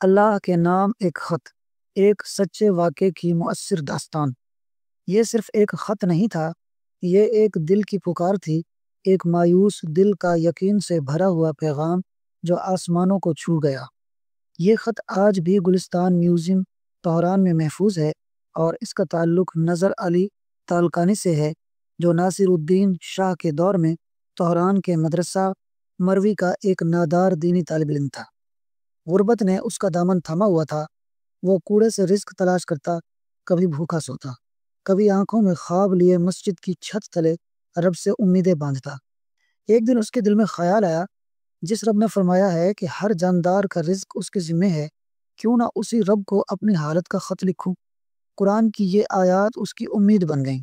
اللہ کے نام ایک خط، ایک سچے واقعے کی مؤثر داستان۔ یہ صرف ایک خط نہیں تھا، یہ ایک دل کی پکار تھی، ایک مایوس دل کا یقین سے بھرا ہوا پیغام جو آسمانوں کو چھو گیا۔ یہ خط آج بھی گلستان میوزیم طہران میں محفوظ ہے اور اس کا تعلق نظر علی تالقانی سے ہے، جو ناصر الدین شاہ کے دور میں طہران کے مدرسہ مروی کا ایک نادار دینی طالب علم تھا۔ غربت نے اس کا دامن تھاما ہوا تھا، وہ کوڑے سے رزق تلاش کرتا، کبھی بھوکا سوتا، کبھی آنکھوں میں خواب لیے مسجد کی چھت تلے رب سے امیدیں باندھتا۔ ایک دن اس کے دل میں خیال آیا، جس رب نے فرمایا ہے کہ ہر جاندار کا رزق اس کے ذمہ ہے، کیوں نہ اسی رب کو اپنی حالت کا خط لکھوں۔ قرآن کی یہ آیات اس کی امید بن گئیں۔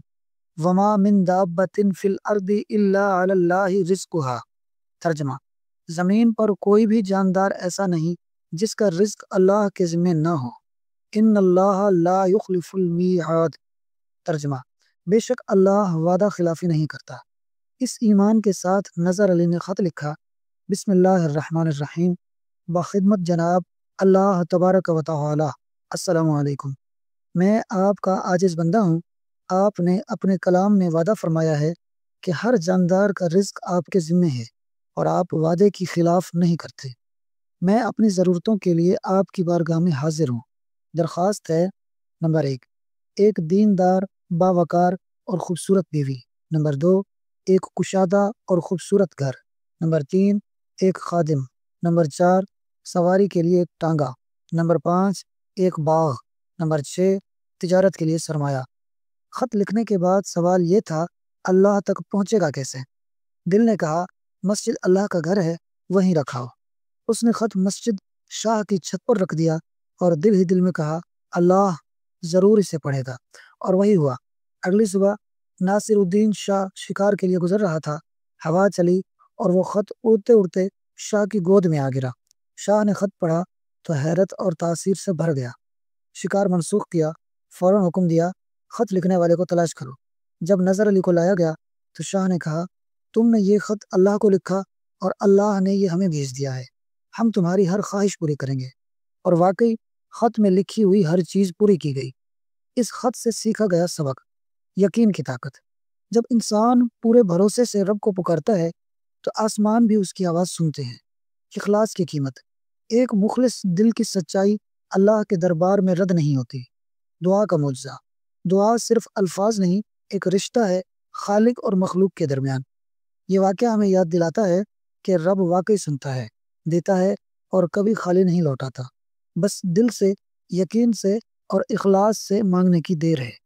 وَمَا مِن دَابَّةٍ فِي الْأَرْضِ إِلَّا عَلَى اللَّهِ رِزْقُهَا۔ ترجمہ: زمین پر کوئی بھی جاندار ایسا نہیں جس کا رزق اللہ کے ذمہ نہ ہو۔ ان اللہ لا یخلف المیعاد۔ ترجمہ: بے شک اللہ وعدہ خلافی نہیں کرتا۔ اس ایمان کے ساتھ نظر علی نے خط لکھا: بسم اللہ الرحمن الرحیم، بخدمت جناب اللہ تبارک و تعالی، السلام علیکم۔ میں آپ کا عاجز بندہ ہوں۔ آپ نے اپنے کلام میں وعدہ فرمایا ہے کہ ہر جاندار کا رزق آپ کے ذمہ ہے اور آپ وعدے کی خلاف نہیں کرتے۔ میں اپنی ضرورتوں کے لیے آپ کی بارگاہ میں حاضر ہوں۔ درخواست ہے: نمبر 1، ایک دیندار، باوقار اور خوبصورت بیوی۔ نمبر 2، ایک کشادہ اور خوبصورت گھر۔ نمبر 3، ایک خادم۔ نمبر 4، سواری کے لیے ایک ٹانگا۔ نمبر 5، ایک باغ۔ نمبر 6، تجارت کے لیے سرمایہ۔ خط لکھنے کے بعد سوال یہ تھا، اللہ تک پہنچے گا کیسے؟ دل نے کہا، مسجد اللہ کا گھر ہے، وہیں رکھاؤ۔ اس نے خط مسجد شاہ کی چھت پر رکھ دیا اور دل ہی دل میں کہا، اللہ ضرور اسے پڑھے گا۔ اور وہی ہوا۔ اگلی صبح ناصر الدین شاہ شکار کے لیے گزر رہا تھا۔ ہوا چلی اور وہ خط اڑتے اڑتے شاہ کی گود میں آ گرا۔ شاہ نے خط پڑھا تو حیرت اور تاثیر سے بھر گیا۔ شکار منسوخ کیا، فوراً حکم دیا، خط لکھنے والے کو تلاش کرو۔ جب نظر علی کو لایا گیا تو شاہ نے کہا، تم نے یہ خط اللہ کو لکھا اور اللہ نے یہ ہمیں بھیج دیا ہے۔ ہم تمہاری ہر خواہش پوری کریں گے۔ اور واقعی خط میں لکھی ہوئی ہر چیز پوری کی گئی۔ اس خط سے سیکھا گیا سبق: یقین کی طاقت۔ جب انسان پورے بھروسے سے رب کو پکارتا ہے تو آسمان بھی اس کی آواز سنتے ہیں۔ اخلاص کی قیمت۔ ایک مخلص دل کی سچائی اللہ کے دربار میں رد نہیں ہوتی۔ دعا کا معجزہ۔ دعا صرف الفاظ نہیں، ایک رشتہ ہے خالق اور مخلوق کے درمیان۔ یہ واقعہ ہمیں یاد دلاتا ہے کہ رب واقعی سنتا ہے، دیتا ہے اور کبھی خالی نہیں لوٹاتا۔ بس دل سے، یقین سے اور اخلاص سے مانگنے کی دیر ہے۔